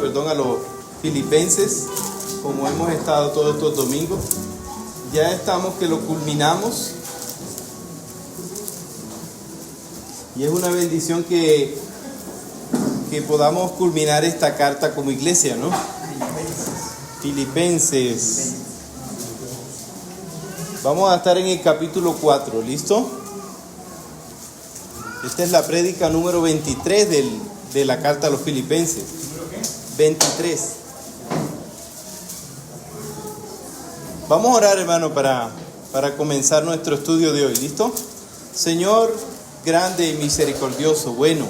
a los filipenses, como hemos estado todos estos domingos. Ya estamos que lo culminamos. Y es una bendición que podamos culminar esta carta como iglesia, ¿no? Filipenses. Vamos a estar en el capítulo 4, ¿listo? Esta es la prédica número 23 de la carta a los Filipenses. 23. Vamos a orar, hermano, para comenzar nuestro estudio de hoy, ¿listo? Señor, grande y misericordioso, bueno.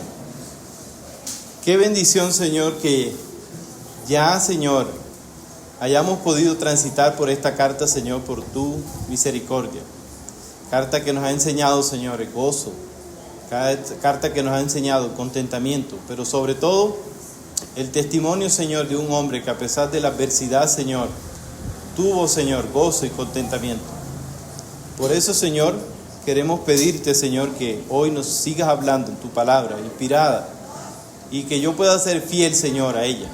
Qué bendición, Señor, que ya, Señor, hayamos podido transitar por esta carta, Señor, por tu misericordia. Carta que nos ha enseñado, Señor, el gozo. Carta que nos ha enseñado contentamiento, pero sobre todo el testimonio, Señor, de un hombre que a pesar de la adversidad, Señor, tuvo, Señor, gozo y contentamiento. Por eso, Señor, queremos pedirte, Señor, que hoy nos sigas hablando en tu palabra inspirada y que yo pueda ser fiel, Señor, a ella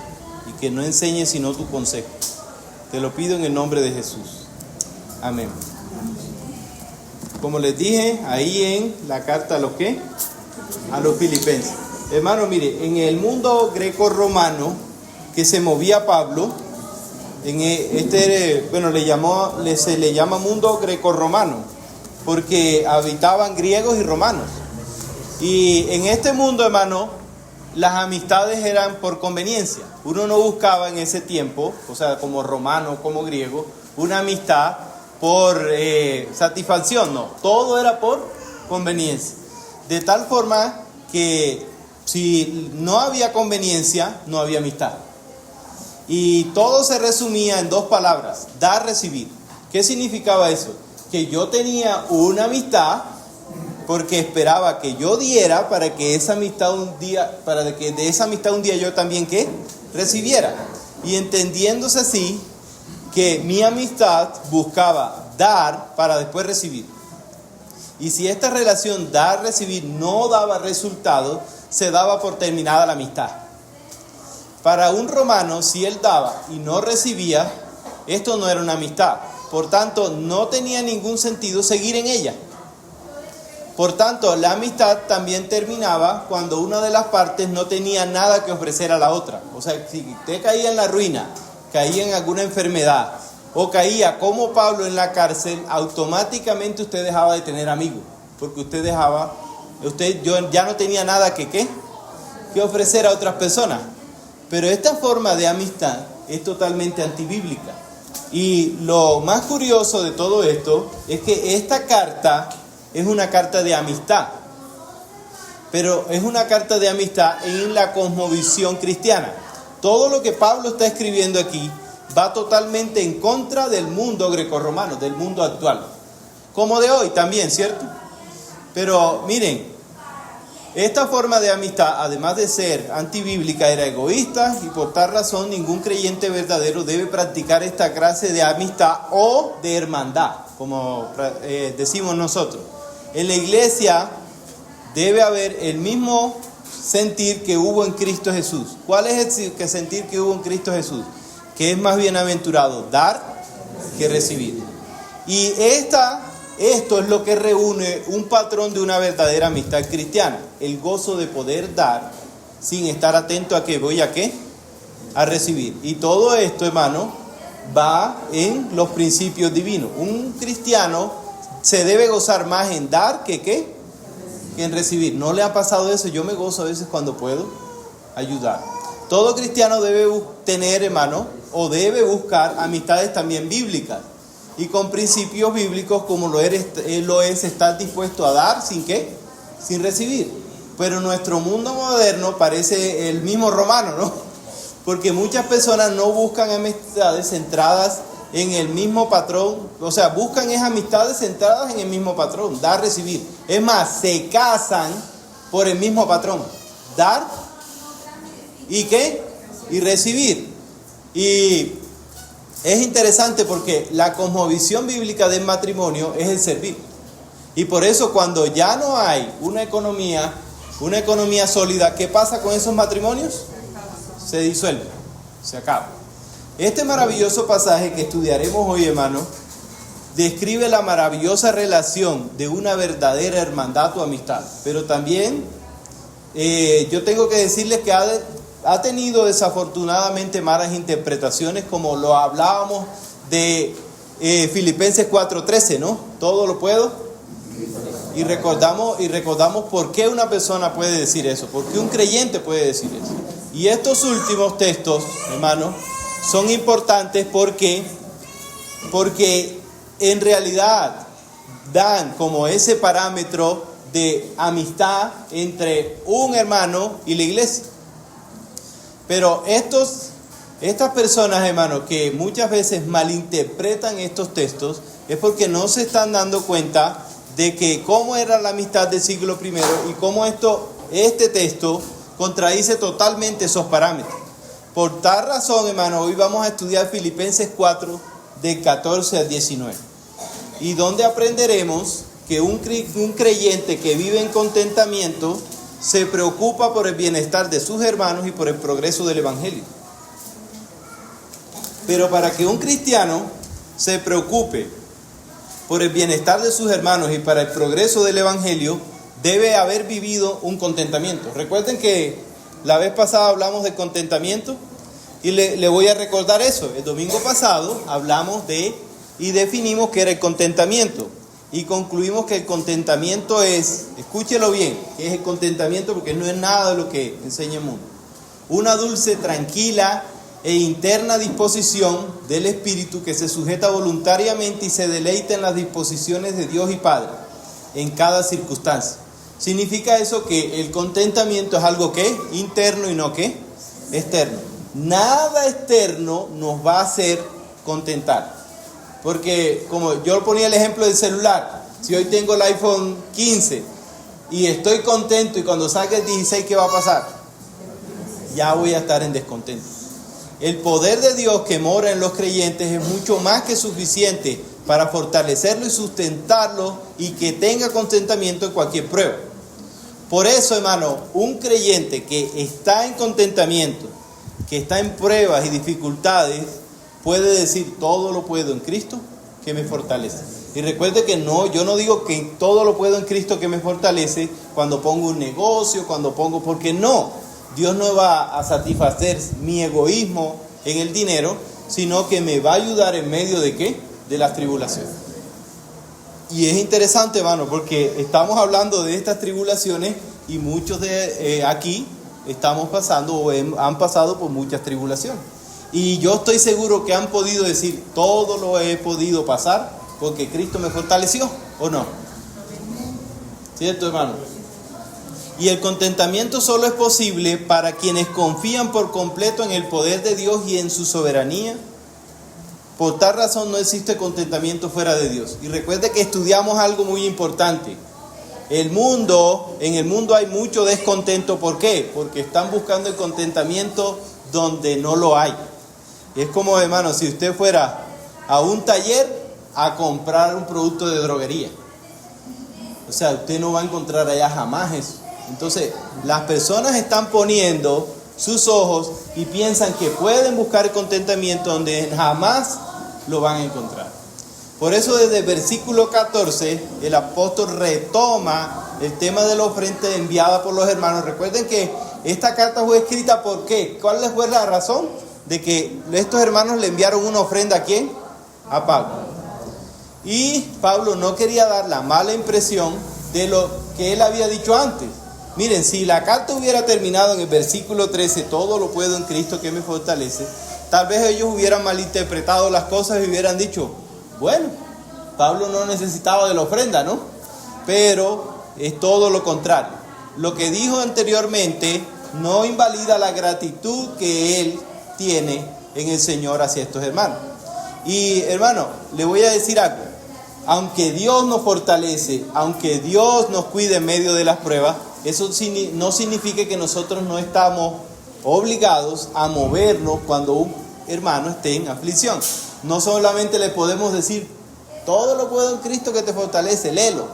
y que no enseñe sino tu consejo. Te lo pido en el nombre de Jesús. Amén. Como les dije, ahí en la carta a los ¿qué? A los Filipenses. Hermano, mire, en el mundo greco-romano que se movía Pablo, se le llama mundo greco-romano, porque habitaban griegos y romanos. Y en este mundo, hermano, las amistades eran por conveniencia. Uno no buscaba en ese tiempo, o sea, como romano, como griego, una amistad por satisfacción, no. Todo era por conveniencia. De tal forma que si no había conveniencia, no había amistad. Y todo se resumía en dos palabras: dar, recibir. ¿Qué significaba eso? Que yo tenía una amistad porque esperaba que yo diera para que esa amistad para que de esa amistad un día yo también ¿qué? Recibiera. Y entendiéndose así, que mi amistad buscaba dar para después recibir. Y si esta relación dar-recibir no daba resultado, se daba por terminada la amistad. Para un romano, si él daba y no recibía, esto no era una amistad. Por tanto, no tenía ningún sentido seguir en ella. Por tanto, la amistad también terminaba cuando una de las partes no tenía nada que ofrecer a la otra. O sea, si usted caía en la ruina, caía en alguna enfermedad o caía como Pablo en la cárcel, automáticamente usted dejaba de tener amigos, porque yo ya no tenía nada que ofrecer a otras personas. Pero esta forma de amistad es totalmente antibíblica. Y lo más curioso de todo esto es que esta carta es una carta de amistad, pero es una carta de amistad en la cosmovisión cristiana. Todo lo que Pablo está escribiendo aquí va totalmente en contra del mundo grecorromano, del mundo actual, como de hoy también, ¿cierto? Pero miren, esta forma de amistad, además de ser antibíblica, era egoísta, y por tal razón ningún creyente verdadero debe practicar esta clase de amistad o de hermandad, como decimos nosotros. En la iglesia debe haber el mismo sentir que hubo en Cristo Jesús. ¿Cuál es el sentir que hubo en Cristo Jesús? Que es más bienaventurado dar que recibir. Y esto es lo que reúne un patrón de una verdadera amistad cristiana: el gozo de poder dar sin estar atento a que voy a recibir. Y todo esto, hermano, va en los principios divinos. Un cristiano se debe gozar más en dar que en recibir. ¿No le ha pasado eso? Yo me gozo a veces cuando puedo ayudar. Todo cristiano debe tener, hermano, o debe buscar amistades también bíblicas y con principios bíblicos, como lo es estar dispuesto a dar sin recibir. Pero nuestro mundo moderno parece el mismo romano, ¿no? Porque muchas personas no buscan amistades centradas en el mismo patrón, o sea, buscan esas amistades centradas en el mismo patrón, dar, recibir. Es más, se casan por el mismo patrón, dar y y recibir. Y es interesante porque la cosmovisión bíblica del matrimonio es el servir. Y por eso cuando ya no hay una economía sólida, ¿qué pasa con esos matrimonios? Se disuelven. se acaba. Este maravilloso pasaje que estudiaremos hoy, hermano, describe la maravillosa relación de una verdadera hermandad o amistad. Pero también yo tengo que decirles que ha tenido desafortunadamente malas interpretaciones, como lo hablábamos de Filipenses 4:13, ¿no? Todo lo puedo. Y recordamos por qué una persona puede decir eso, por qué un creyente puede decir eso. Y estos últimos textos, hermanos, son importantes porque en realidad dan como ese parámetro de amistad entre un hermano y la iglesia. Pero estas personas, hermanos, que muchas veces malinterpretan estos textos, es porque no se están dando cuenta de que cómo era la amistad del siglo I y cómo este texto contradice totalmente esos parámetros. Por tal razón, hermano, hoy vamos a estudiar Filipenses 4, del 14 al 19. Y donde aprenderemos que un creyente que vive en contentamiento se preocupa por el bienestar de sus hermanos y por el progreso del evangelio. Pero para que un cristiano se preocupe por el bienestar de sus hermanos y para el progreso del evangelio, debe haber vivido un contentamiento. Recuerden que la vez pasada hablamos de contentamiento y le voy a recordar eso. El domingo pasado hablamos y definimos qué era el contentamiento. Y concluimos que el contentamiento es, escúchelo bien, que es el contentamiento porque no es nada de lo que enseña el mundo. Una dulce, tranquila e interna disposición del espíritu que se sujeta voluntariamente y se deleita en las disposiciones de Dios y Padre en cada circunstancia. Significa eso que el contentamiento es algo que interno y no que externo. Nada externo nos va a hacer contentar. Porque como yo ponía el ejemplo del celular, si hoy tengo el iPhone 15 y estoy contento y cuando saque el 16, ¿qué va a pasar? Ya voy a estar en descontento. El poder de Dios que mora en los creyentes es mucho más que suficiente para fortalecerlo y sustentarlo y que tenga contentamiento en cualquier prueba. Por eso, hermano, un creyente que está en contentamiento, que está en pruebas y dificultades, puede decir: todo lo puedo en Cristo que me fortalece. Y recuerde que yo no digo que todo lo puedo en Cristo que me fortalece cuando pongo un negocio, porque no. Dios no va a satisfacer mi egoísmo en el dinero, sino que me va a ayudar en medio de ¿qué? De las tribulaciones. Y es interesante, hermano, porque estamos hablando de estas tribulaciones y muchos de aquí estamos pasando o han pasado por muchas tribulaciones. Y yo estoy seguro que han podido decir: todo lo he podido pasar porque Cristo me fortaleció, ¿o no? ¿Cierto, hermano? Y el contentamiento solo es posible para quienes confían por completo en el poder de Dios y en su soberanía. Por tal razón no existe contentamiento fuera de Dios. Y recuerde que estudiamos algo muy importante. En el mundo hay mucho descontento. ¿Por qué? Porque están buscando el contentamiento donde no lo hay. Es como, hermano, si usted fuera a un taller a comprar un producto de droguería. O sea, usted no va a encontrar allá jamás eso. Entonces, las personas están poniendo sus ojos y piensan que pueden buscar contentamiento donde jamás lo van a encontrar. Por eso desde el versículo 14, el apóstol retoma el tema de la ofrenda enviada por los hermanos. Recuerden que esta carta fue escrita ¿por qué? ¿Cuál fue la razón de que estos hermanos le enviaron una ofrenda a quién? A Pablo. Y Pablo no quería dar la mala impresión de lo que él había dicho antes. Miren, si la carta hubiera terminado en el versículo 13, todo lo puedo en Cristo que me fortalece, tal vez ellos hubieran malinterpretado las cosas y hubieran dicho: bueno, Pablo no necesitaba de la ofrenda, ¿no? Pero es todo lo contrario. Lo que dijo anteriormente no invalida la gratitud que él tiene en el Señor hacia estos hermanos. Y hermano, le voy a decir algo. Aunque Dios nos fortalece, aunque Dios nos cuide en medio de las pruebas, eso no significa que nosotros no estamos obligados a movernos cuando un hermano esté en aflicción. No solamente le podemos decir: todo lo puedo en Cristo que te fortalece, léelo.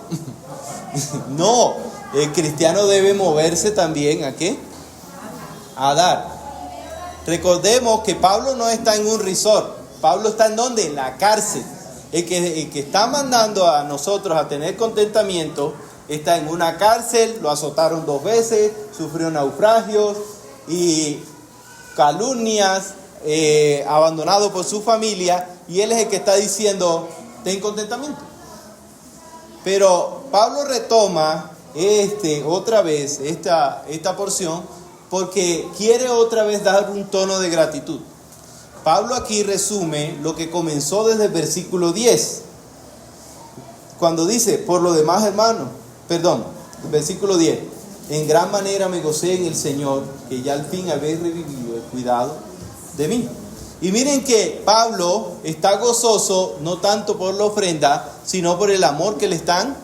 No, el cristiano debe moverse también ¿a qué? A dar. Recordemos que Pablo no está en un resort. Pablo está en ¿dónde? En la cárcel. El que está mandando a nosotros a tener contentamiento está en una cárcel, lo azotaron 2 veces, sufrió naufragios y calumnias, abandonado por su familia, y él es el que está diciendo, ten contentamiento. Pero Pablo retoma otra vez esta porción porque quiere otra vez dar un tono de gratitud. Pablo aquí resume lo que comenzó desde el versículo 10, cuando dice, por lo demás, hermano, versículo 10, en gran manera me gocé en el Señor, que ya al fin habéis revivido el cuidado de mí. Y miren que Pablo está gozoso no tanto por la ofrenda, sino por el amor que le están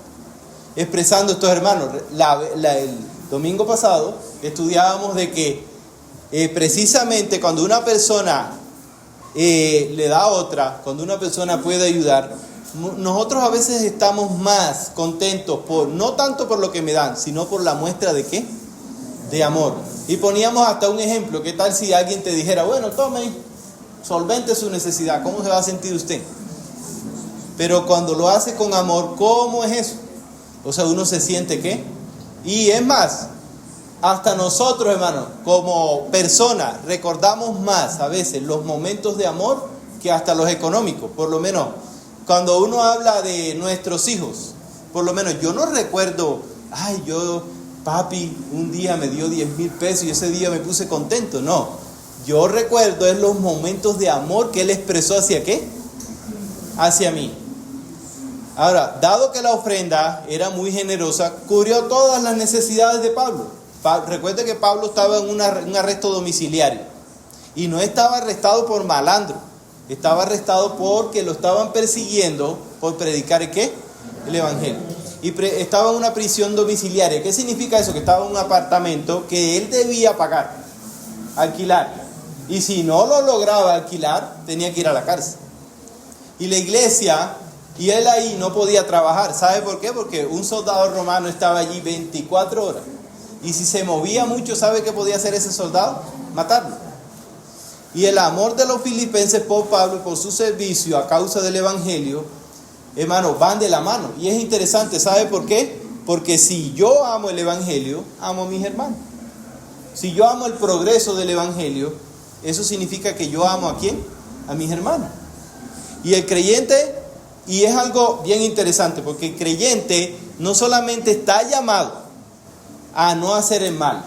expresando estos hermanos. El domingo pasado estudiábamos de que precisamente cuando una persona le da a otra, cuando una persona puede ayudar, nosotros a veces estamos más contentos no tanto por lo que me dan, sino por la muestra de ¿qué? De amor. Y poníamos hasta un ejemplo. ¿Qué tal si alguien te dijera, bueno, tome, solvente su necesidad? ¿Cómo se va a sentir usted? Pero cuando lo hace con amor, ¿cómo es eso? O sea, uno se siente ¿qué? Y es más, hasta nosotros, hermanos, como personas, recordamos más a veces los momentos de amor que hasta los económicos. Por lo menos, cuando uno habla de nuestros hijos, por lo menos yo no recuerdo, papi un día me dio 10,000 pesos y ese día me puse contento. No, yo recuerdo es los momentos de amor que él expresó hacia ¿qué? Hacia mí. Ahora, dado que la ofrenda era muy generosa, cubrió todas las necesidades de Pablo. Recuerde que Pablo estaba en un arresto domiciliario y no estaba arrestado por malandro, estaba arrestado porque lo estaban persiguiendo por predicar ¿qué? El evangelio. Y estaba en una prisión domiciliaria. ¿Qué significa eso? Que estaba en un apartamento que él debía pagar, alquilar. Y si no lo lograba alquilar, tenía que ir a la cárcel. Y la iglesia, y él ahí no podía trabajar. ¿Sabe por qué? Porque un soldado romano estaba allí 24 horas. Y si se movía mucho, ¿sabe qué podía hacer ese soldado? Matarlo. Y el amor de los filipenses por Pablo y por su servicio a causa del evangelio, hermanos, van de la mano. Y es interesante, ¿sabe por qué? Porque si yo amo el evangelio, amo a mis hermanos. Si yo amo el progreso del evangelio, eso significa que yo amo ¿a quién? A mis hermanos. Y el creyente, y es algo bien interesante, porque el creyente no solamente está llamado a no hacer el mal,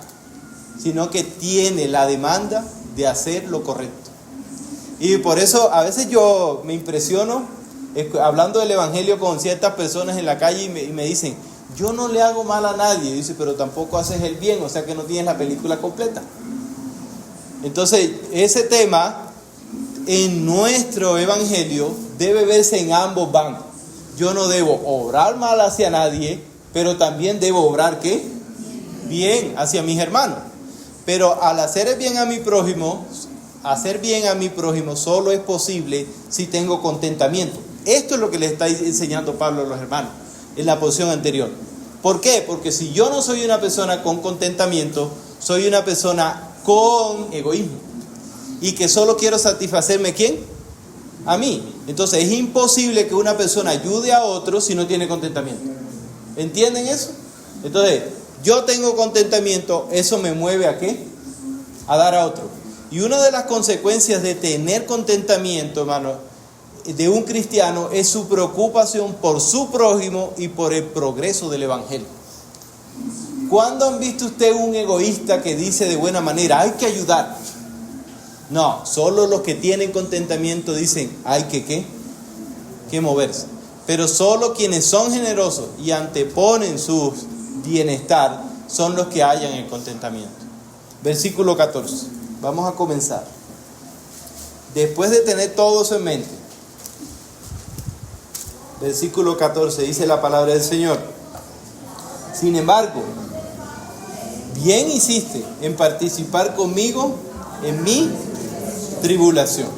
sino que tiene la demanda de hacer lo correcto. Y por eso a veces yo me impresiono hablando del evangelio con ciertas personas en la calle y me dicen, yo no le hago mal a nadie. Y dice, pero tampoco haces el bien, o sea que no tienes la película completa. Entonces ese tema en nuestro evangelio debe verse en ambos bancos. Yo no debo obrar mal hacia nadie, pero también debo obrar ¿qué? Bien hacia mis hermanos. Pero al hacer el bien a mi prójimo, hacer bien a mi prójimo solo es posible si tengo contentamiento. Esto es lo que le está enseñando Pablo a los hermanos en la porción anterior. ¿Por qué? Porque si yo no soy una persona con contentamiento, soy una persona con egoísmo. Y que solo quiero satisfacerme ¿quién? A mí. Entonces es imposible que una persona ayude a otro si no tiene contentamiento. ¿Entienden eso? Entonces, yo tengo contentamiento, eso me mueve ¿a qué? A dar a otro. Y una de las consecuencias de tener contentamiento, hermano, de un cristiano es su preocupación por su prójimo y por el progreso del evangelio. ¿Cuándo han visto usted un egoísta que dice de buena manera, hay que ayudar? No, solo los que tienen contentamiento dicen, hay que ¿qué? Que moverse. Pero solo quienes son generosos y anteponen su bienestar son los que hallan el contentamiento. Versículo 14. Vamos a comenzar. Después de tener todo eso en mente, versículo 14 dice la palabra del Señor. Sin embargo, bien hiciste en participar conmigo en mi tribulación.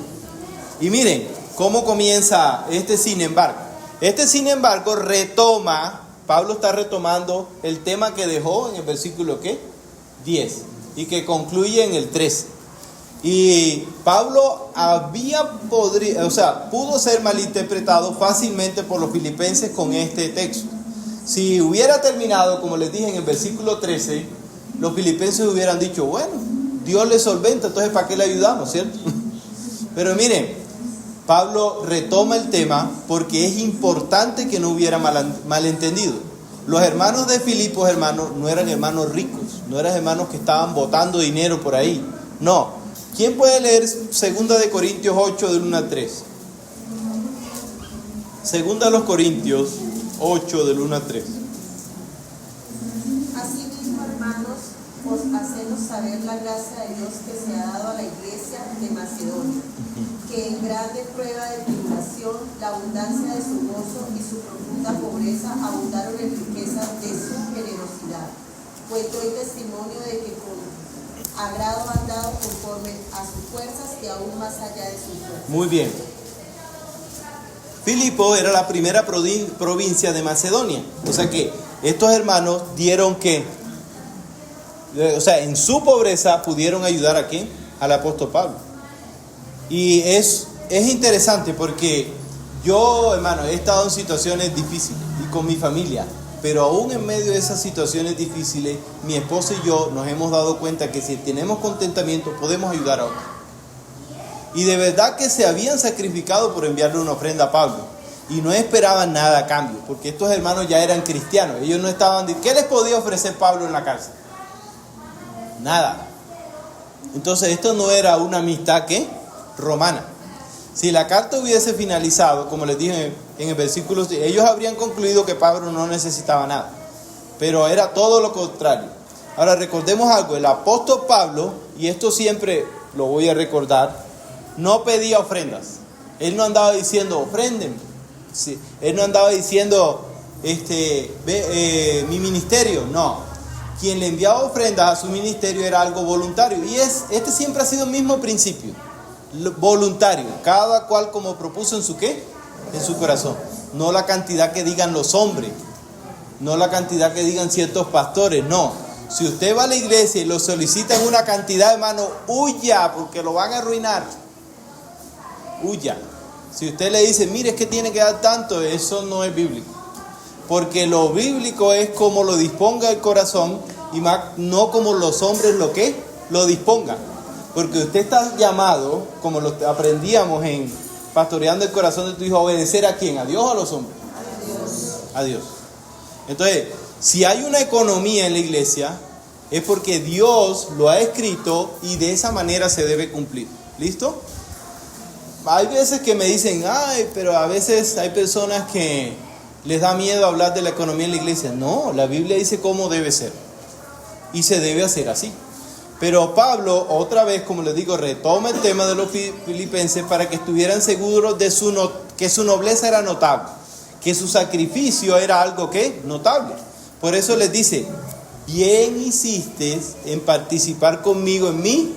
Y miren cómo comienza este sin embargo. Este sin embargo retoma, Pablo está retomando el tema que dejó en el versículo ¿qué? 10 y que concluye en el 13. Y Pablo pudo ser malinterpretado fácilmente por los filipenses con este texto. Si hubiera terminado, como les dije en el versículo 13, los filipenses hubieran dicho, bueno, Dios le solventa, entonces ¿para qué le ayudamos, cierto? Pero miren, Pablo retoma el tema porque es importante que no hubiera malentendido. Los hermanos de Filipos, hermanos, no eran hermanos ricos, no eran hermanos que estaban botando dinero por ahí, no. ¿Quién puede leer 2 de Corintios 8 del 1 al 3? 2 Corintios 8 del 1 al 3. Asimismo, hermanos, os hacemos saber la gracia de Dios que se ha dado a la iglesia de Macedonia, que en grande prueba de tribulación, la abundancia de su gozo y su profunda pobreza abundaron en riquezas de su generosidad. Pues doy testimonio de que con agrado han dado conforme a sus fuerzas y aún más allá de sus fuerzas. Muy bien. Filipo era la primera provincia de Macedonia. O sea que estos hermanos dieron en su pobreza pudieron ayudar a ¿quién? Al apóstol Pablo. Y es interesante porque yo, hermano, he estado en situaciones difíciles y con mi familia. Pero aún en medio de esas situaciones difíciles, mi esposa y yo nos hemos dado cuenta que si tenemos contentamiento podemos ayudar a otros. Y de verdad que se habían sacrificado por enviarle una ofrenda a Pablo. Y no esperaban nada a cambio, porque estos hermanos ya eran cristianos. Ellos no estaban... ¿Qué les podía ofrecer Pablo en la cárcel? Nada. Entonces esto no era una amistad romana. Si la carta hubiese finalizado, como les dije en el versículo, ellos habrían concluido que Pablo no necesitaba nada. Pero era todo lo contrario. Ahora recordemos algo, el apóstol Pablo, y esto siempre lo voy a recordar, no pedía ofrendas. Él no andaba diciendo, ofréndenme. Sí. Él no andaba diciendo, mi ministerio, no. Quien le enviaba ofrendas a su ministerio era algo voluntario. Y este siempre ha sido el mismo principio. Voluntario, cada cual como propuso en su corazón, no la cantidad que digan los hombres, no la cantidad que digan ciertos pastores, no. Si usted va a la iglesia y lo solicitan una cantidad, hermano, huya, porque lo van a arruinar. Huya. Si usted le dice, mire, es que tiene que dar tanto, eso no es bíblico, porque lo bíblico es como lo disponga el corazón y no como los hombres lo dispongan. Porque usted está llamado, como lo aprendíamos en Pastoreando el Corazón de tu Hijo, a obedecer ¿a quién? ¿A Dios o a los hombres? A Dios. A Dios. Entonces, si hay una economía en la iglesia, es porque Dios lo ha escrito y de esa manera se debe cumplir. ¿Listo? Hay veces que me dicen, pero a veces hay personas que les da miedo hablar de la economía en la iglesia. No, la Biblia dice cómo debe ser. Y se debe hacer así. Pero Pablo, otra vez, como les digo, retoma el tema de los filipenses para que estuvieran seguros de que su nobleza era notable, que su sacrificio era algo notable. Por eso les dice, bien hiciste en participar conmigo en mi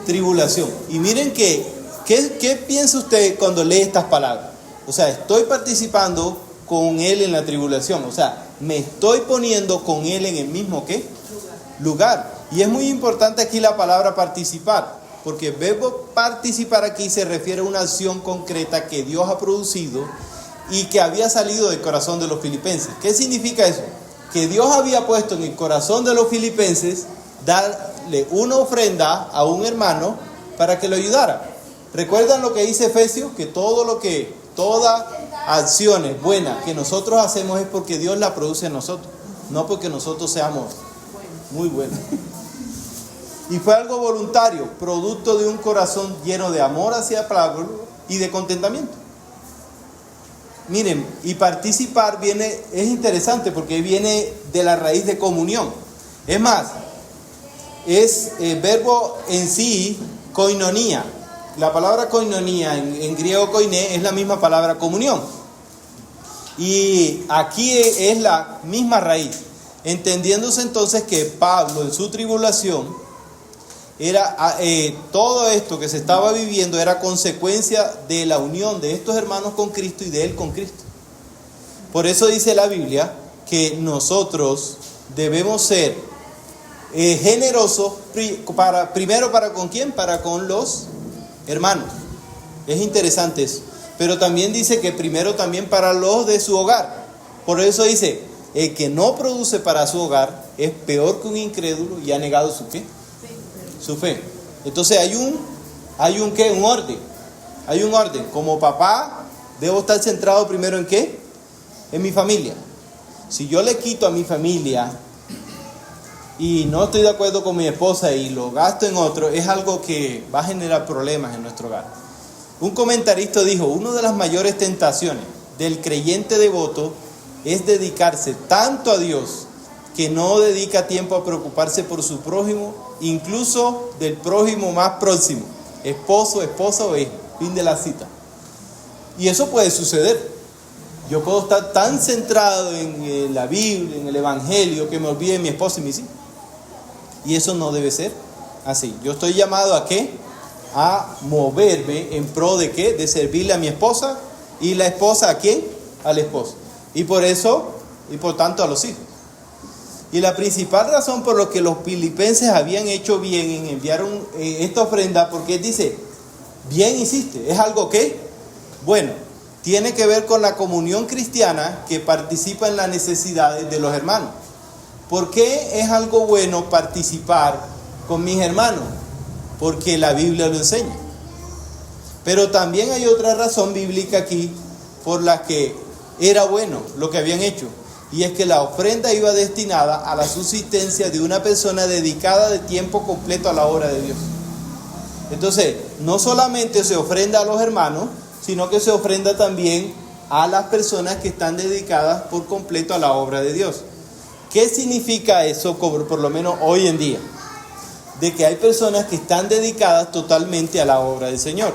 tribulación. Y miren ¿qué piensa usted cuando lee estas palabras? O sea, estoy participando con él en la tribulación. O sea, me estoy poniendo con él en el mismo lugar. Y es muy importante aquí la palabra participar, porque el verbo participar aquí se refiere a una acción concreta que Dios ha producido y que había salido del corazón de los filipenses. ¿Qué significa eso? Que Dios había puesto en el corazón de los filipenses darle una ofrenda a un hermano para que lo ayudara. ¿Recuerdan lo que dice Efesios? Que todas acciones buenas que nosotros hacemos es porque Dios la produce en nosotros, no porque nosotros seamos muy buenos. Y fue algo voluntario, producto de un corazón lleno de amor hacia Pablo y de contentamiento. Miren, y participar es interesante porque viene de la raíz de comunión. Es más, es el verbo en sí, koinonía. La palabra koinonía en griego koiné es la misma palabra comunión. Y aquí es la misma raíz. Entendiéndose entonces que Pablo en su tribulación todo esto que se estaba viviendo era consecuencia de la unión de estos hermanos con Cristo y de él con Cristo. Por eso dice la Biblia que nosotros debemos ser generoso, primero para con quién, para con los hermanos. Es interesante eso. Pero también dice que primero también para los de su hogar. Por eso dice, el que no produce para su hogar es peor que un incrédulo y ha negado su ¿qué? Su fe. Entonces hay un orden. Hay un orden. Como papá, debo estar centrado primero en ¿qué? En mi familia. Si yo le quito a mi familia y no estoy de acuerdo con mi esposa y lo gasto en otro, es algo que va a generar problemas en nuestro hogar. Un comentarista dijo, una de las mayores tentaciones del creyente devoto es dedicarse tanto a Dios que no dedica tiempo a preocuparse por su prójimo, incluso del prójimo más próximo, esposo, esposa o hijo. Fin de la cita. Y eso puede suceder. Yo puedo estar tan centrado en la Biblia, en el Evangelio, que me olvide de mi esposo y mis hijos. Y eso no debe ser así. Yo estoy llamado ¿a qué? A moverme en pro de ¿qué? De servirle a mi esposa, y la esposa ¿a quién? Al esposo. Y por eso, y por tanto a los hijos. Y la principal razón por la que los filipenses habían hecho bien en enviar esta ofrenda, porque él dice, bien hiciste, es algo que, bueno, tiene que ver con la comunión cristiana que participa en las necesidades de los hermanos. ¿Por qué es algo bueno participar con mis hermanos? Porque la Biblia lo enseña. Pero también hay otra razón bíblica aquí por la que era bueno lo que habían hecho. Y es que la ofrenda iba destinada a la subsistencia de una persona dedicada de tiempo completo a la obra de Dios. Entonces, no solamente se ofrenda a los hermanos, sino que se ofrenda también a las personas que están dedicadas por completo a la obra de Dios. ¿Qué significa eso, por lo menos hoy en día? De que hay personas que están dedicadas totalmente a la obra del Señor.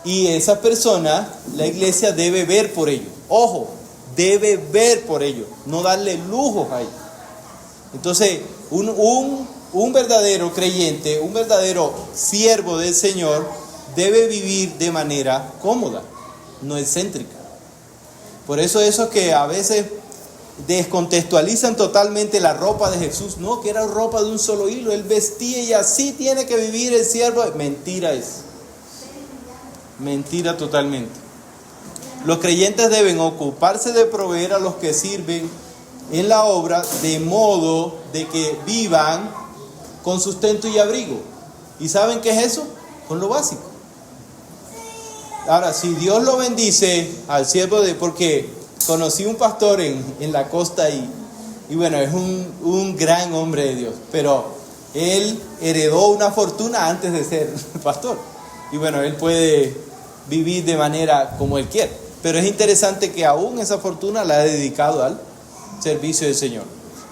Y esas personas, la iglesia debe ver por ello. Ojo, debe ver por ello, no darle lujos a ellos. Entonces, un verdadero creyente, un verdadero siervo del Señor, debe vivir de manera cómoda, no excéntrica. Por eso esos que a veces descontextualizan totalmente la ropa de Jesús, no, que era ropa de un solo hilo, él vestía y así tiene que vivir el siervo. Mentira es. Mentira totalmente. Los creyentes deben ocuparse de proveer a los que sirven en la obra, de modo de que vivan con sustento y abrigo. ¿Y saben qué es eso? Con lo básico. Ahora, si Dios lo bendice al siervo porque conocí un pastor en la costa y bueno, es un gran hombre de Dios, pero él heredó una fortuna antes de ser pastor. Y bueno, él puede vivir de manera como él quiere. Pero es interesante que aún esa fortuna la ha dedicado al servicio del Señor.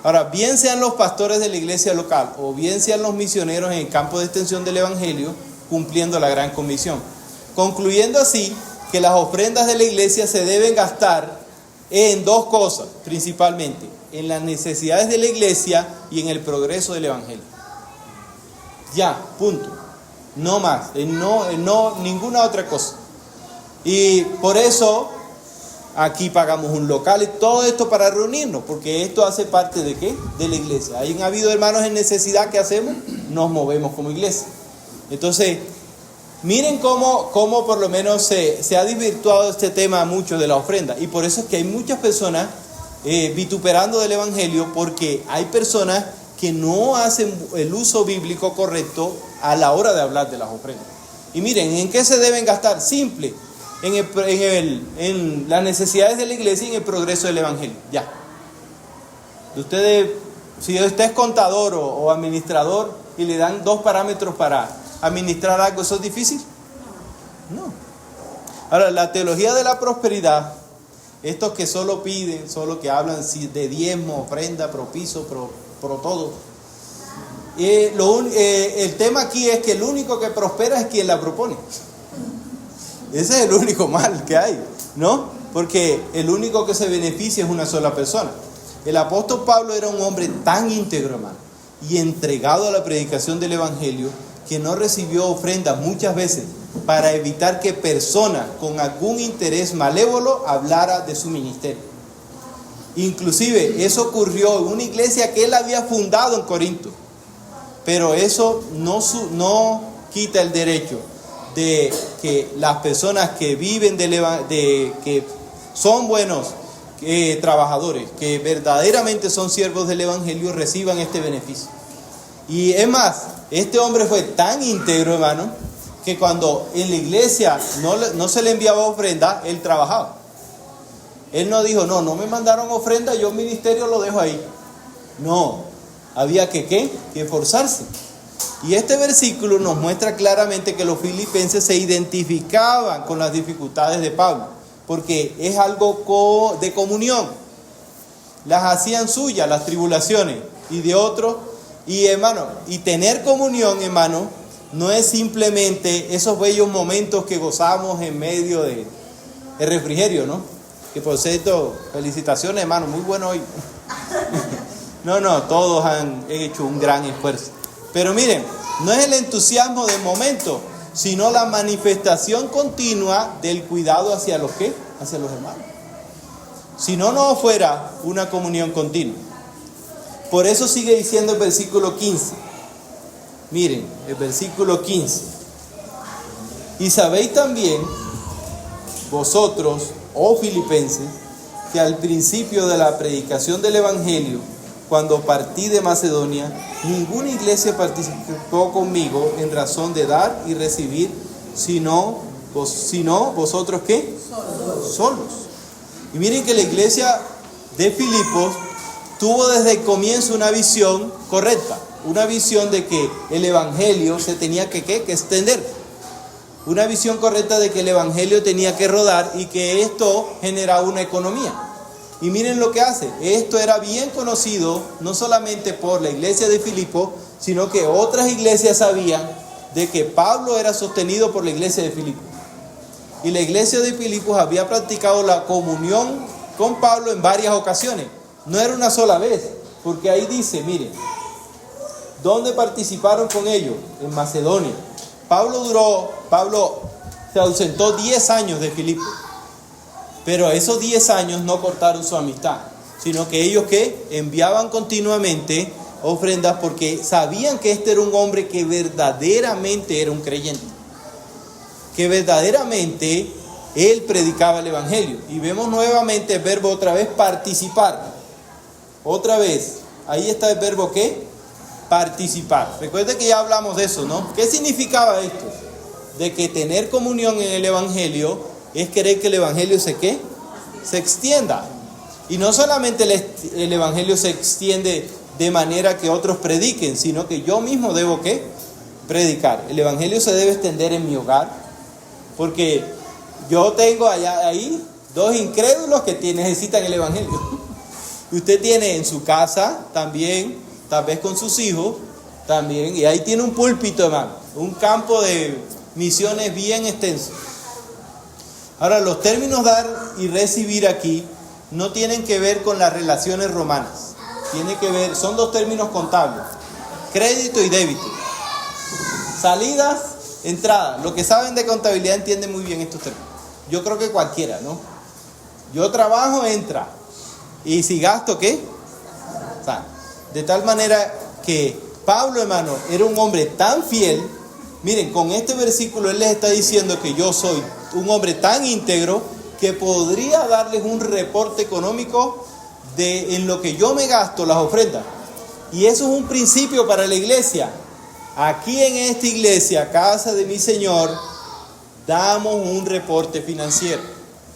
Ahora, bien sean los pastores de la iglesia local o bien sean los misioneros en el campo de extensión del Evangelio, cumpliendo la gran comisión. Concluyendo así que las ofrendas de la iglesia se deben gastar en dos cosas, principalmente, en las necesidades de la iglesia y en el progreso del Evangelio. Ya, punto. No más, no ninguna otra cosa. Y por eso aquí pagamos un local y todo esto para reunirnos, porque esto hace parte ¿de qué? De la iglesia. ¿Han habido hermanos en necesidad? ¿Qué hacemos? Nos movemos como iglesia. Entonces, miren cómo por lo menos se ha desvirtuado este tema mucho de la ofrenda. Y por eso es que hay muchas personas vituperando del Evangelio, porque hay personas que no hacen el uso bíblico correcto a la hora de hablar de las ofrendas. Y miren, ¿en qué se deben gastar? Simple. En las necesidades de la iglesia y en el progreso del Evangelio. Ya. Ustedes, si usted es contador o administrador y le dan 2 parámetros para administrar algo, ¿eso es difícil? No. Ahora, la teología de la prosperidad, estos que solo piden, solo que hablan de diezmo, ofrenda, propicio, pro todo. El tema aquí es que el único que prospera es quien la propone. Ese es el único mal que hay, ¿no? Porque el único que se beneficia es una sola persona. El apóstol Pablo era un hombre tan íntegro, hermano, y entregado a la predicación del Evangelio, que no recibió ofrendas muchas veces para evitar que personas con algún interés malévolo hablara de su ministerio. Inclusive eso ocurrió en una iglesia que él había fundado en Corinto. pero eso no quita el derecho de que las personas que viven que son buenos trabajadores, que verdaderamente son siervos del Evangelio, reciban este beneficio. Y es más, este hombre fue tan íntegro, hermano, que cuando en la iglesia no se le enviaba ofrenda, él trabajaba. Él no dijo, no me mandaron ofrenda, yo ministerio lo dejo ahí. No, había que esforzarse. Y este versículo nos muestra claramente que los filipenses se identificaban con las dificultades de Pablo, porque es algo de comunión. Las hacían suyas las tribulaciones y de otros. Y hermano, y tener comunión, hermano, no es simplemente esos bellos momentos que gozamos en medio del refrigerio, ¿no? Que por cierto, felicitaciones, hermano, muy bueno hoy. No, todos han hecho un gran esfuerzo. Pero miren, no es el entusiasmo del momento, sino la manifestación continua del cuidado hacia los hermanos. Si no fuera una comunión continua. Por eso sigue diciendo el versículo 15. Miren, el versículo 15. Y sabéis también, vosotros, oh filipenses, que al principio de la predicación del Evangelio, cuando partí de Macedonia, ninguna iglesia participó conmigo en razón de dar y recibir, sino vosotros, ¿qué? Solos. Y miren que la iglesia de Filipos tuvo desde el comienzo una visión correcta, una visión de que el Evangelio se tenía que extender, una visión correcta de que el Evangelio tenía que rodar y que esto generaba una economía. Y miren lo que hace, esto era bien conocido no solamente por la iglesia de Filipos, sino que otras iglesias sabían de que Pablo era sostenido por la iglesia de Filipos. Y la iglesia de Filipos había practicado la comunión con Pablo en varias ocasiones. No era una sola vez, porque ahí dice, miren, ¿dónde participaron con ellos? En Macedonia. Pablo se ausentó 10 años de Filipos, pero esos 10 años no cortaron su amistad, sino que ellos enviaban continuamente ofrendas porque sabían que este era un hombre que verdaderamente era un creyente, que verdaderamente él predicaba el Evangelio. Y vemos nuevamente el verbo otra vez, participar. Otra vez, ahí está el verbo ¿qué? Participar. Recuerden que ya hablamos de eso, ¿no? ¿Qué significaba esto? De que tener comunión en el Evangelio es querer que el Evangelio se extienda. Y no solamente el Evangelio se extiende de manera que otros prediquen, sino que yo mismo debo predicar. El Evangelio se debe extender en mi hogar, porque yo tengo ahí 2 incrédulos que necesitan el Evangelio. Usted tiene en su casa también, tal vez con sus hijos también, y ahí tiene un púlpito, hermano, un campo de misiones bien extenso. Ahora, los términos dar y recibir aquí no tienen que ver con las relaciones romanas. Tiene que ver, son 2 términos contables: crédito y débito. Salidas, entradas. Los que saben de contabilidad entienden muy bien estos términos. Yo creo que cualquiera, ¿no? Yo trabajo, entra. Y si gasto, ¿qué? O sea, de tal manera que Pablo, hermano, era un hombre tan fiel. Miren, con este versículo él les está diciendo que yo soy un hombre tan íntegro que podría darles un reporte económico en lo que yo me gasto las ofrendas. Y eso es un principio para la iglesia. Aquí en esta iglesia, casa de mi Señor, damos un reporte financiero.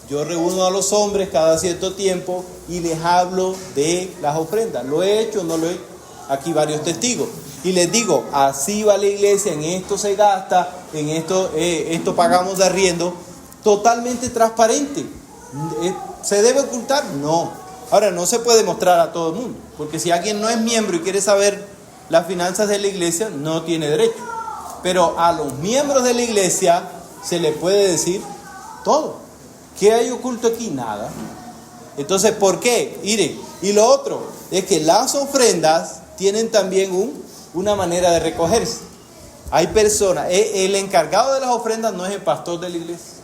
Yo reúno a los hombres cada cierto tiempo y les hablo de las ofrendas. ¿Lo he hecho o no lo he hecho? Aquí varios testigos. Y les digo, así va la iglesia, en esto se gasta, en esto pagamos de arriendo. Totalmente transparente. ¿Se debe ocultar? No. Ahora, no se puede mostrar a todo el mundo, porque si alguien no es miembro y quiere saber las finanzas de la iglesia, no tiene derecho. Pero a los miembros de la iglesia se les puede decir todo. ¿Qué hay oculto aquí? Nada. Entonces, ¿por qué? Miren, y lo otro es que las ofrendas tienen también una manera de recogerse. Hay personas, el encargado de las ofrendas no es el pastor de la iglesia,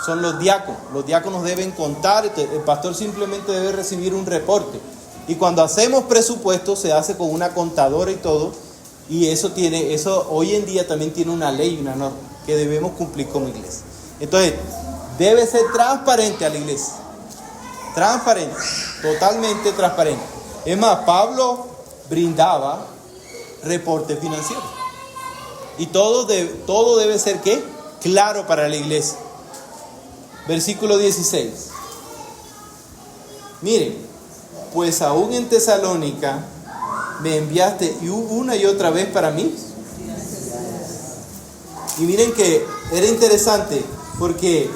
son los diáconos. Los diáconos deben contar, el pastor simplemente debe recibir un reporte. Y cuando hacemos presupuesto se hace con una contadora y todo, Y eso hoy en día también tiene una ley, una norma que debemos cumplir como iglesia. Entonces, debe ser transparente a la iglesia. Transparente, totalmente transparente. Es más, Pablo brindaba reporte financiero. Y todo debe ser ¿qué? Claro para la iglesia. Versículo 16. Miren, pues aún en Tesalónica me enviaste una y otra vez para mí. Y miren que era interesante porque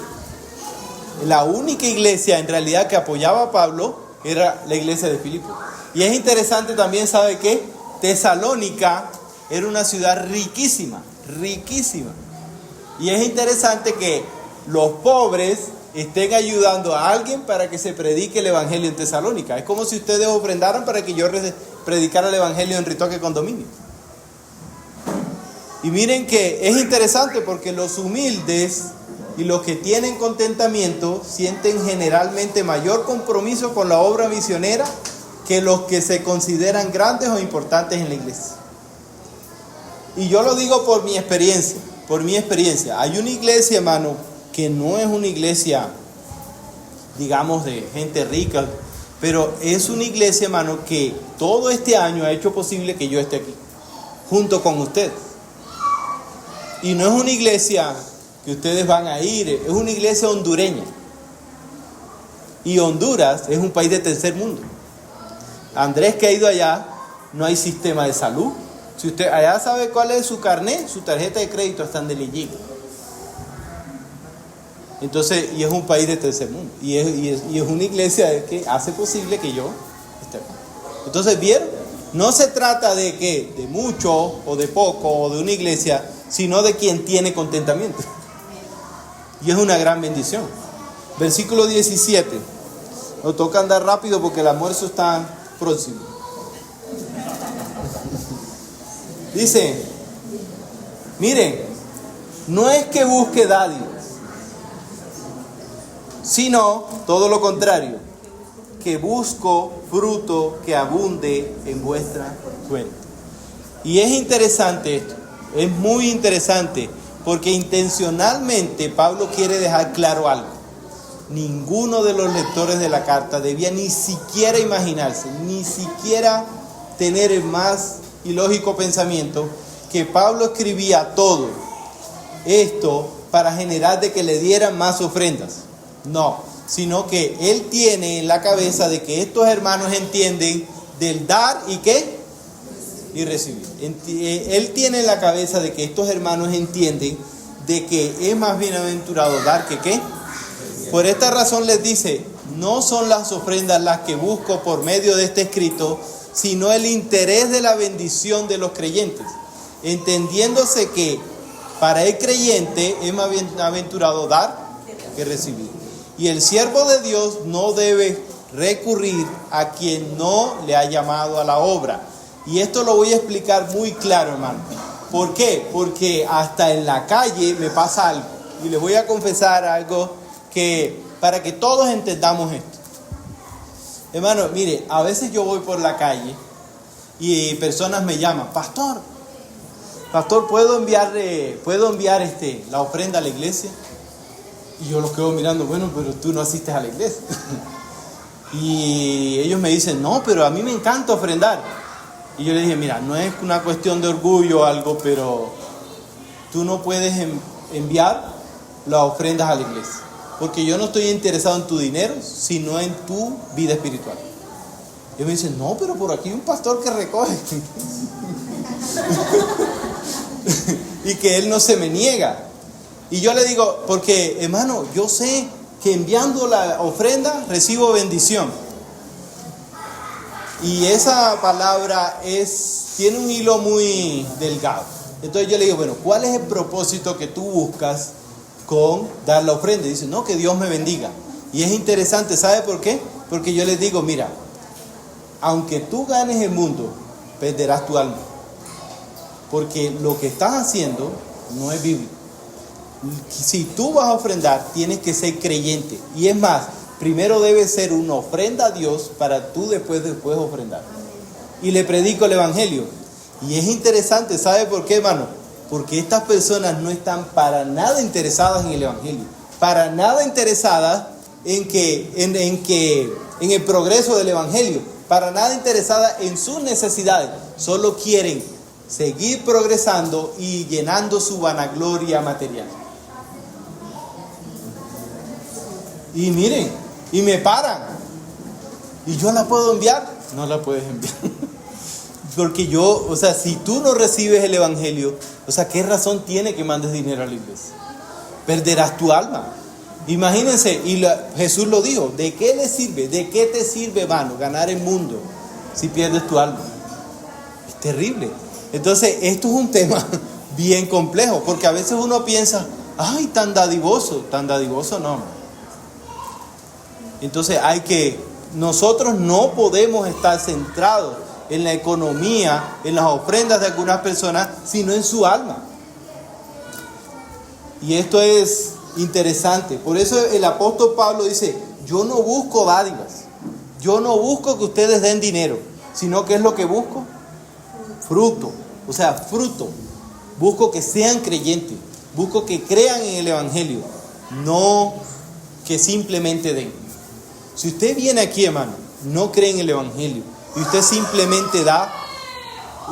la única iglesia en realidad que apoyaba a Pablo era la iglesia de Filipo. Y es interesante también, ¿sabe qué? Tesalónica era una ciudad riquísima, riquísima. Y es interesante que los pobres estén ayudando a alguien para que se predique el evangelio en Tesalónica. Es como si ustedes ofrendaran para que yo predicara el evangelio en Ritoque Condominio. Y miren que es interesante porque los humildes y los que tienen contentamiento sienten generalmente mayor compromiso con la obra misionera que los que se consideran grandes o importantes en la iglesia. Y yo lo digo por mi experiencia. Hay una iglesia, hermano, que no es una iglesia, digamos, de gente rica, pero es una iglesia, hermano, que todo este año ha hecho posible que yo esté aquí, junto con ustedes. Y no es una iglesia que ustedes van a ir, es una iglesia hondureña. Y Honduras es un país de tercer mundo. Andrés, que ha ido allá, no hay sistema de salud. Si usted allá sabe cuál es su carnet, su tarjeta de crédito está en Deliyig. Entonces, y es un país de tercer mundo. Y es una iglesia que hace posible que yo esté aquí. Entonces, ¿vieron? No se trata de que de mucho o de poco o de una iglesia, sino de quien tiene contentamiento. Y es una gran bendición. Versículo 17. Nos toca andar rápido porque el almuerzo está próximo. Dice, miren, no es que busque dádivas, sino todo lo contrario, que busco fruto que abunde en vuestra cuenta. Y es interesante esto, es muy interesante, porque intencionalmente Pablo quiere dejar claro algo. Ninguno de los lectores de la carta debía ni siquiera imaginarse, ni siquiera tener el más ilógico pensamiento que Pablo escribía todo esto para generar de que le dieran más ofrendas. No, sino que él tiene en la cabeza de que estos hermanos entienden del dar y qué y recibir. Él tiene en la cabeza de que estos hermanos entienden de que es más bienaventurado dar que qué. Por esta razón les dice, no son las ofrendas las que busco por medio de este escrito, sino el interés de la bendición de los creyentes, entendiéndose que para el creyente es más bienaventurado dar que recibir. Y el siervo de Dios no debe recurrir a quien no le ha llamado a la obra. Y esto lo voy a explicar muy claro, hermano. ¿Por qué? Porque hasta en la calle me pasa algo. Y les voy a confesar algo que para que todos entendamos esto. Hermano, mire, a veces yo voy por la calle y personas me llaman, pastor, ¿puedo enviar la ofrenda a la iglesia? Y yo los quedo mirando, bueno, pero tú no asistes a la iglesia. Y ellos me dicen, no, pero a mí me encanta ofrendar. Y yo le dije, mira, no es una cuestión de orgullo o algo, pero tú no puedes enviar las ofrendas a la iglesia. Porque yo no estoy interesado en tu dinero, sino en tu vida espiritual. Y me dicen, no, pero por aquí hay un pastor que recoge. Y que él no se me niega. Y yo le digo, porque hermano, yo sé que enviando la ofrenda recibo bendición. Y esa palabra tiene un hilo muy delgado. Entonces yo le digo, bueno, ¿cuál es el propósito que tú buscas con dar la ofrenda? Y dice, no, que Dios me bendiga. Y es interesante, ¿sabe por qué? Porque yo les digo, mira, aunque tú ganes el mundo, perderás tu alma. Porque lo que estás haciendo no es bíblico. Si tú vas a ofrendar, tienes que ser creyente. Y es más, primero debe ser una ofrenda a Dios para tú después ofrendar. Y le predico el evangelio. Y es interesante, ¿sabe por qué, hermano? Porque estas personas no están para nada interesadas en el Evangelio, para nada interesadas en el progreso del Evangelio, para nada interesadas en sus necesidades. Solo quieren seguir progresando y llenando su vanagloria material. Y miren, y me paran. ¿Y yo la puedo enviar? No la puedes enviar. Porque si tú no recibes el Evangelio, ¿qué razón tiene que mandes dinero a la iglesia? Perderás tu alma. Imagínense, Jesús lo dijo, ¿de qué le sirve? ¿De qué te sirve, hermano, ganar el mundo si pierdes tu alma? Es terrible. Entonces, esto es un tema bien complejo, porque a veces uno piensa, ay, tan dadivoso no. Entonces nosotros no podemos estar centrados en la economía, en las ofrendas de algunas personas, sino en su alma. Y esto es interesante. Por eso el apóstol Pablo dice, yo no busco dádivas, yo no busco que ustedes den dinero, sino que es lo que busco, fruto. Busco que sean creyentes, busco que crean en el Evangelio, no que simplemente den. Si usted viene aquí, hermano, no cree en el Evangelio y usted simplemente da,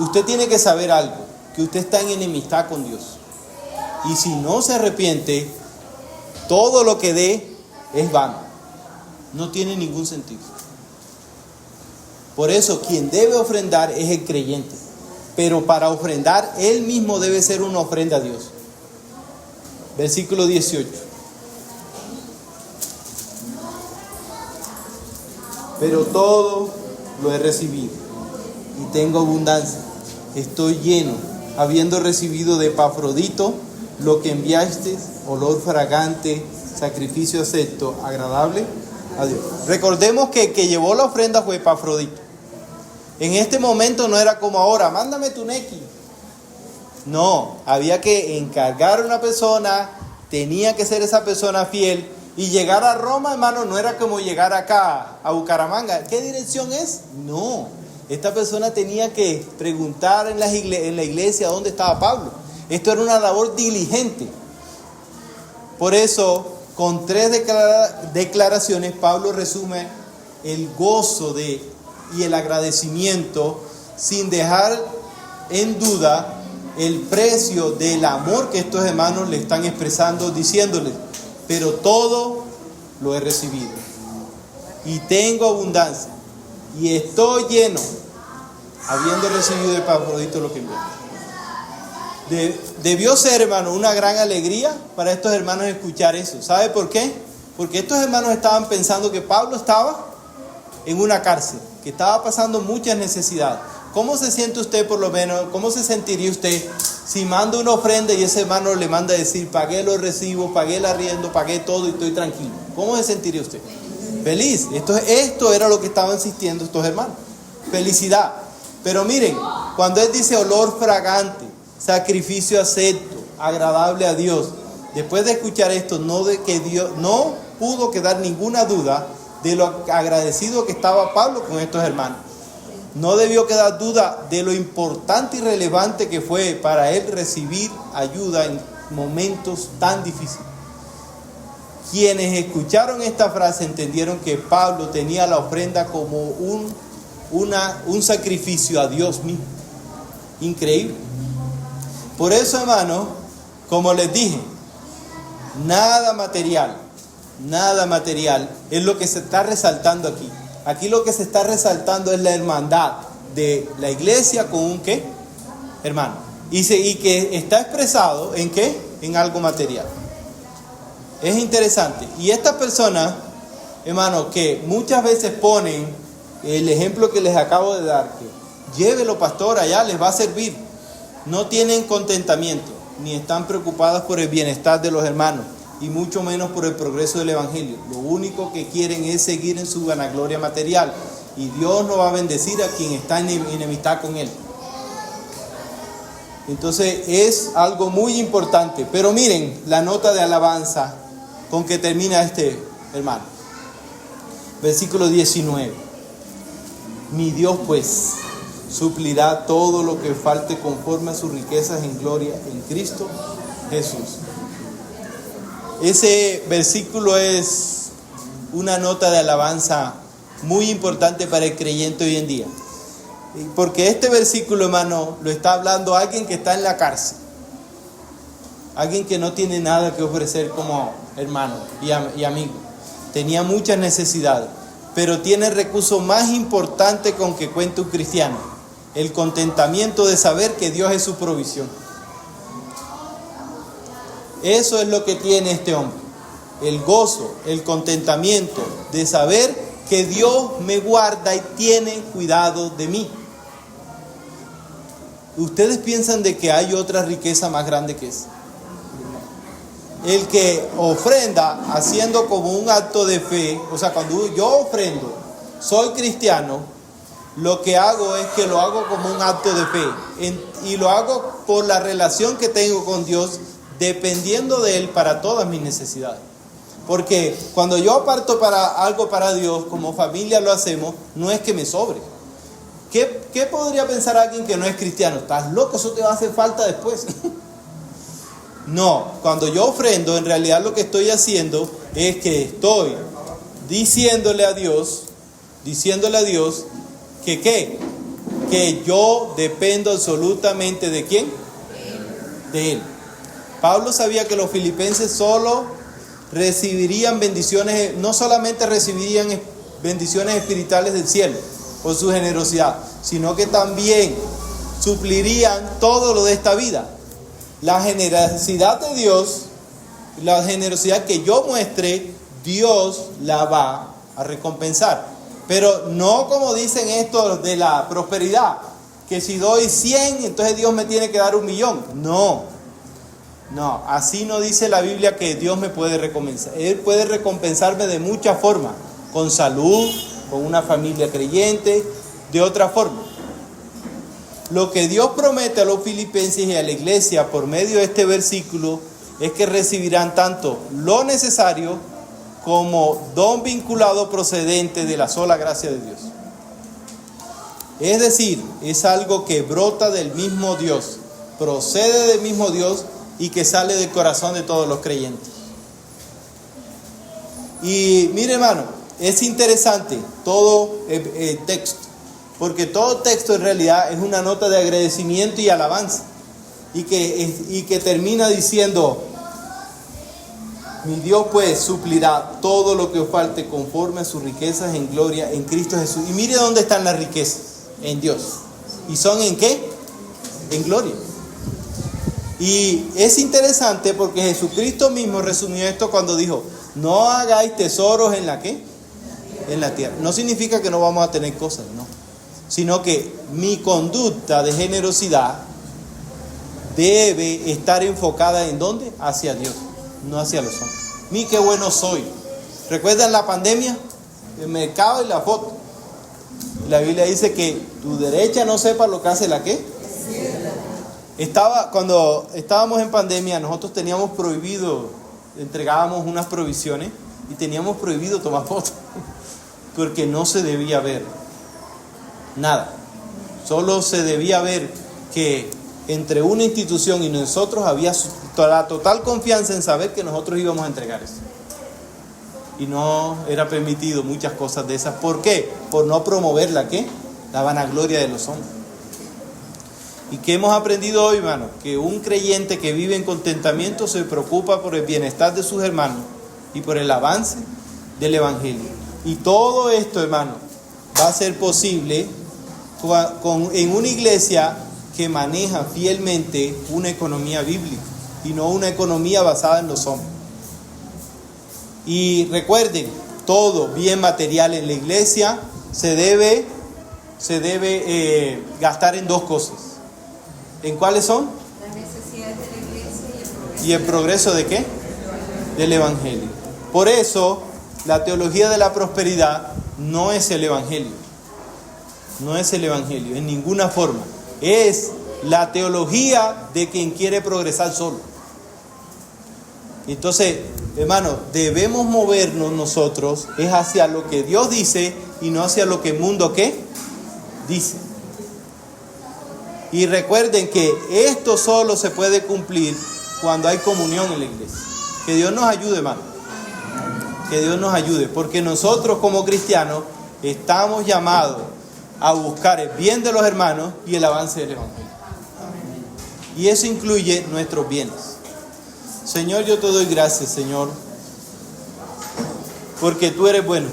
usted tiene que saber algo, que usted está en enemistad con Dios. Y si no se arrepiente, todo lo que dé es vano. No tiene ningún sentido. Por eso, quien debe ofrendar es el creyente. Pero para ofrendar, él mismo debe ser una ofrenda a Dios. Versículo 18. Pero todo lo he recibido y tengo abundancia. Estoy lleno, habiendo recibido de Epafrodito lo que enviaste, olor fragante, sacrificio acepto, agradable a Dios. Recordemos que el que llevó la ofrenda fue Epafrodito. En este momento no era como ahora, mándame tu nequi. No, había que encargar a una persona, tenía que ser esa persona fiel. Y llegar a Roma, hermano, no era como llegar acá a Bucaramanga. ¿Qué dirección es? No, esta persona tenía que preguntar en la iglesia dónde estaba Pablo. Esto era una labor diligente. Por eso, con 3 declaraciones, Pablo resume el gozo y el agradecimiento, sin dejar en duda el precio del amor que estos hermanos le están expresando, diciéndoles, pero todo lo he recibido y tengo abundancia y estoy lleno, habiendo recibido de Epafrodito lo que envió. Debió ser, hermano, una gran alegría para estos hermanos escuchar eso. ¿Sabe por qué? Porque estos hermanos estaban pensando que Pablo estaba en una cárcel, que estaba pasando muchas necesidades. ¿Cómo se siente usted, por lo menos? ¿Cómo se sentiría usted si manda una ofrenda y ese hermano le manda a decir, pagué los recibos, pagué el arriendo, pagué todo y estoy tranquilo? ¿Cómo se sentiría usted? Feliz. Esto era lo que estaban insistiendo estos hermanos. Felicidad. Pero miren, cuando él dice olor fragante, sacrificio acepto, agradable a Dios, después de escuchar esto, Dios no pudo quedar ninguna duda de lo agradecido que estaba Pablo con estos hermanos. No debió quedar duda de lo importante y relevante que fue para él recibir ayuda en momentos tan difíciles. Quienes escucharon esta frase entendieron que Pablo tenía la ofrenda como un sacrificio a Dios mismo. Increíble. Por eso, hermano, como les dije, nada material es lo que se está resaltando aquí. Aquí lo que se está resaltando es la hermandad de la iglesia con un ¿qué? Hermano. Y que está expresado en ¿qué? En algo material. Es interesante. Y estas personas, hermano, que muchas veces ponen el ejemplo que les acabo de dar, que llévelo, pastor, allá les va a servir. No tienen contentamiento, ni están preocupadas por el bienestar de los hermanos, y mucho menos por el progreso del Evangelio. Lo único que quieren es seguir en su vanagloria material, y Dios no va a bendecir a quien está en enemistad con Él. Entonces es algo muy importante. Pero miren la nota de alabanza con que termina este hermano. Versículo 19. Mi Dios pues suplirá todo lo que falte conforme a sus riquezas en gloria en Cristo Jesús. Ese versículo es una nota de alabanza muy importante para el creyente hoy en día. Porque este versículo, hermano, lo está hablando alguien que está en la cárcel. Alguien que no tiene nada que ofrecer como hermano y amigo. Tenía muchas necesidades, pero tiene el recurso más importante con que cuenta un cristiano: el contentamiento de saber que Dios es su provisión. Eso es lo que tiene este hombre: el gozo, el contentamiento de saber que Dios me guarda y tiene cuidado de mí. ¿Ustedes piensan de que hay otra riqueza más grande que esa? El que ofrenda haciendo como un acto de fe, o sea, cuando yo ofrendo, soy cristiano, lo que hago es que lo hago como un acto de fe, y lo hago por la relación que tengo con Dios, dependiendo de Él para todas mis necesidades. Porque cuando yo aparto para algo para Dios, como familia lo hacemos, no es que me sobre. ¿Qué podría pensar alguien que no es cristiano? ¿Estás loco? Eso te va a hacer falta después. No, cuando yo ofrendo, en realidad lo que estoy haciendo es que estoy diciéndole a Dios que ¿qué? Que yo dependo absolutamente ¿de quién? De Él. Pablo sabía que los filipenses solo recibirían bendiciones, no solamente recibirían bendiciones espirituales del cielo por su generosidad, sino que también suplirían todo lo de esta vida. La generosidad de Dios, la generosidad que yo muestre, Dios la va a recompensar. Pero no como dicen estos de la prosperidad, que si doy 100, entonces Dios me tiene que dar 1,000,000. No, así no dice la Biblia que Dios me puede recompensar. Él puede recompensarme de muchas formas: con salud, con una familia creyente, de otra forma. Lo que Dios promete a los filipenses y a la iglesia por medio de este versículo es que recibirán tanto lo necesario como don vinculado procedente de la sola gracia de Dios. Es decir, es algo que brota del mismo Dios, procede del mismo Dios y que sale del corazón de todos los creyentes. Y mire, hermano, es interesante todo el texto, porque todo texto en realidad es una nota de agradecimiento y alabanza, y que termina diciendo: mi Dios pues suplirá todo lo que os falte conforme a sus riquezas en gloria en Cristo Jesús. Y mire dónde están las riquezas: en Dios. ¿Y son en qué? En gloria. Y es interesante porque Jesucristo mismo resumió esto cuando dijo: no hagáis tesoros en la ¿qué? En la tierra. No significa que no vamos a tener cosas, no, sino que mi conducta de generosidad debe estar enfocada ¿en dónde? Hacia Dios, no hacia los hombres. Mi qué bueno soy. ¿Recuerdan la pandemia? El mercado y la foto. La Biblia dice que tu derecha no sepa lo que hace la ¿qué? Cuando estábamos en pandemia, nosotros teníamos prohibido, entregábamos unas provisiones y teníamos prohibido tomar fotos, porque no se debía ver nada. Solo se debía ver que entre una institución y nosotros había la total confianza en saber que nosotros íbamos a entregar eso. Y no era permitido muchas cosas de esas. ¿Por qué? Por no promover la ¿qué? La vanagloria de los hombres. ¿Y qué hemos aprendido hoy, hermano? Que un creyente que vive en contentamiento se preocupa por el bienestar de sus hermanos y por el avance del Evangelio. Y todo esto, hermano, va a ser posible en una iglesia que maneja fielmente una economía bíblica y no una economía basada en los hombres. Y recuerden, todo bien material en la iglesia se debe gastar en dos cosas. ¿En cuáles son? Las necesidades de la iglesia ¿Y el progreso de qué? Del Evangelio. Por eso, la teología de la prosperidad no es el Evangelio. No es el Evangelio, en ninguna forma. Es la teología de quien quiere progresar solo. Entonces, hermano, debemos movernos nosotros es hacia lo que Dios dice y no hacia lo que el mundo ¿qué? Dice. Y recuerden que esto solo se puede cumplir cuando hay comunión en la iglesia. Que Dios nos ayude, hermano. Que Dios nos ayude, porque nosotros como cristianos estamos llamados a buscar el bien de los hermanos y el avance del evangelio. Y eso incluye nuestros bienes. Señor, yo te doy gracias, Señor, porque tú eres bueno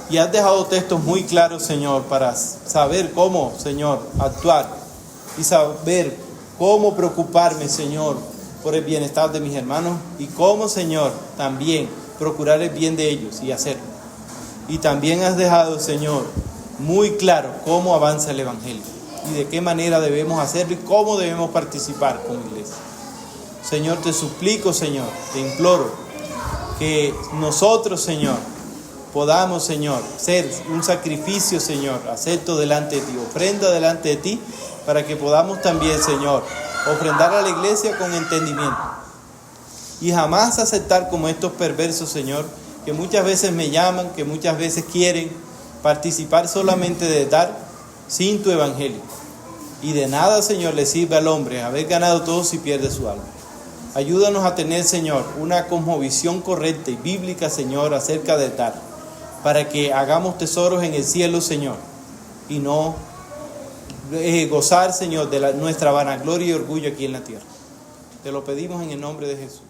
y has dejado textos muy claros, Señor, para saber cómo, Señor, actuar y saber cómo preocuparme, Señor, por el bienestar de mis hermanos y cómo, Señor, también procurar el bien de ellos y hacerlo. Y también has dejado, Señor, muy claro cómo avanza el evangelio y de qué manera debemos hacerlo y cómo debemos participar como iglesia. Señor, te suplico, Señor, te imploro que nosotros, Señor, podamos, Señor, ser un sacrificio, Señor, acepto delante de ti, ofrenda delante de ti, para que podamos también, Señor, ofrendar a la iglesia con entendimiento. Y jamás aceptar como estos perversos, Señor, que muchas veces me llaman, que muchas veces quieren participar solamente de dar sin tu evangelio. Y de nada, Señor, le sirve al hombre haber ganado todo si pierde su alma. Ayúdanos a tener, Señor, una cosmovisión correcta y bíblica, Señor, acerca de dar, para que hagamos tesoros en el cielo, Señor, y no gozar, Señor, de nuestra vanagloria y orgullo aquí en la tierra. Te lo pedimos en el nombre de Jesús.